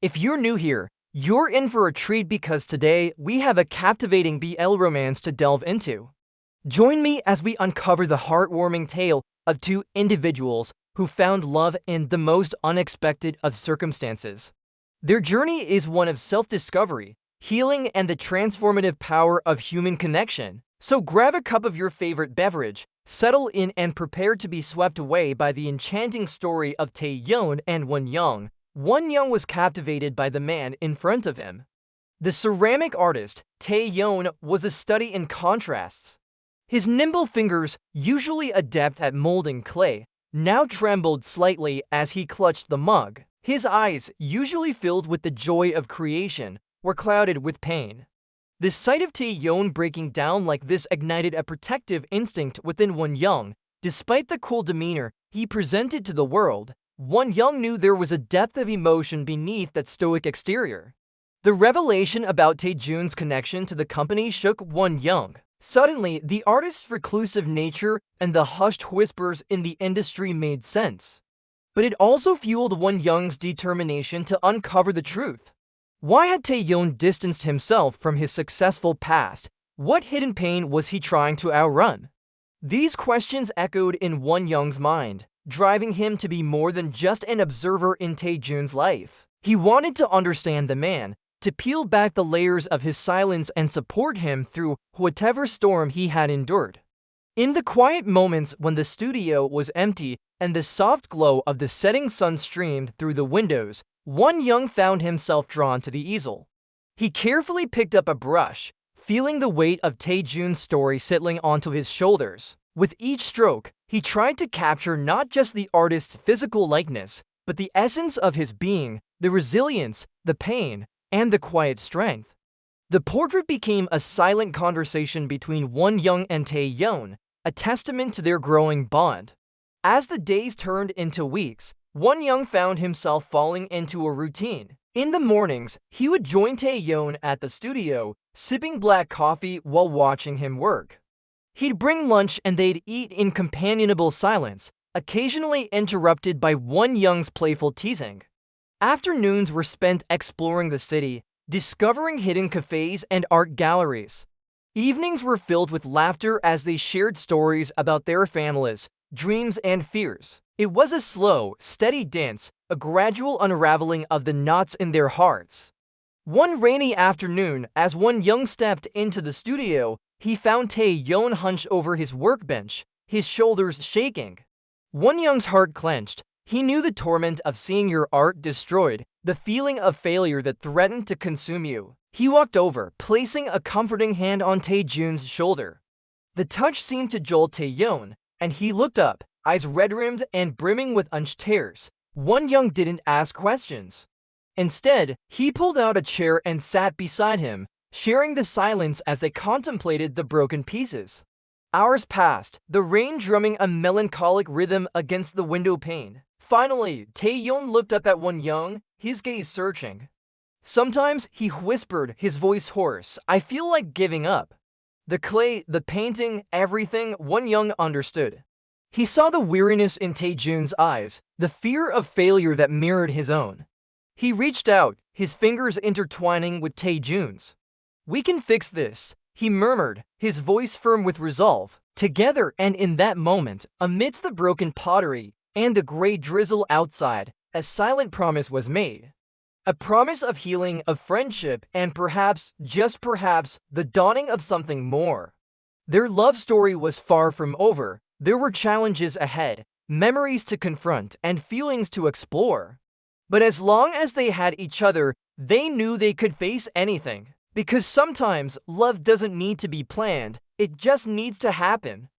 If you're new here, you're in for a treat because today we have a captivating BL romance to delve into. Join me as we uncover the heartwarming tale of two individuals who found love in the most unexpected of circumstances. Their journey is one of self-discovery, healing, and the transformative power of human connection. So grab a cup of your favorite beverage, settle in, and prepare to be swept away by the enchanting story of Tae Joon and Won-young. Won-young was captivated by the man in front of him. The ceramic artist, Tae Joon, was a study in contrasts. His nimble fingers, usually adept at molding clay, now trembled slightly as he clutched the mug. His eyes, usually filled with the joy of creation, were clouded with pain. The sight of Tae Joon breaking down like this ignited a protective instinct within Won-young. Despite the cool demeanor he presented to the world, Won-young knew there was a depth of emotion beneath that stoic exterior. The revelation about Tae Joon's connection to the company shook Won-young. Suddenly, the artist's reclusive nature and the hushed whispers in the industry made sense. But it also fueled Won-young's determination to uncover the truth. Why had Tae Joon distanced himself from his successful past? What hidden pain was he trying to outrun? These questions echoed in Won-young's mind, driving him to be more than just an observer in Tae Joon's life. He wanted to understand the man, to peel back the layers of his silence and support him through whatever storm he had endured. In the quiet moments when the studio was empty and the soft glow of the setting sun streamed through the windows, Won-young found himself drawn to the easel. He carefully picked up a brush, feeling the weight of Tae Joon's story settling onto his shoulders. With each stroke, he tried to capture not just the artist's physical likeness, but the essence of his being, the resilience, the pain, and the quiet strength. The portrait became a silent conversation between Won-young and Tae Joon, a testament to their growing bond. As the days turned into weeks, Won-young found himself falling into a routine. In the mornings, he would join Tae Joon at the studio, sipping black coffee while watching him work. He'd bring lunch and they'd eat in companionable silence, occasionally interrupted by Won-young's playful teasing. Afternoons were spent exploring the city, discovering hidden cafes and art galleries. Evenings were filled with laughter as they shared stories about their families, dreams, and fears. It was a slow, steady dance, a gradual unraveling of the knots in their hearts. One rainy afternoon, as Won-young stepped into the studio, he found Tae Joon hunched over his workbench, his shoulders shaking. Won-young's heart clenched. He knew the torment of seeing your art destroyed, the feeling of failure that threatened to consume you. He walked over, placing a comforting hand on Tae Joon's shoulder. The touch seemed to jolt Tae Joon, and he looked up, eyes red-rimmed and brimming with unshed tears. Won-young didn't ask questions. Instead, he pulled out a chair and sat beside him, sharing the silence as they contemplated the broken pieces. Hours passed, the rain drumming a melancholic rhythm against the window pane. Finally, Tae Joon looked up at Won-young, his gaze searching. Sometimes, he whispered, his voice hoarse, "I feel like giving up." The clay, the painting, everything, Won-young understood. He saw the weariness in Tae Joon's eyes, the fear of failure that mirrored his own. He reached out, his fingers intertwining with Tae Joon's. "We can fix this," he murmured, his voice firm with resolve. Together, and in that moment, amidst the broken pottery and the gray drizzle outside, a silent promise was made. A promise of healing, of friendship, and perhaps, just perhaps, the dawning of something more. Their love story was far from over. There were challenges ahead, memories to confront, and feelings to explore. But as long as they had each other, they knew they could face anything. Because sometimes, love doesn't need to be planned, it just needs to happen.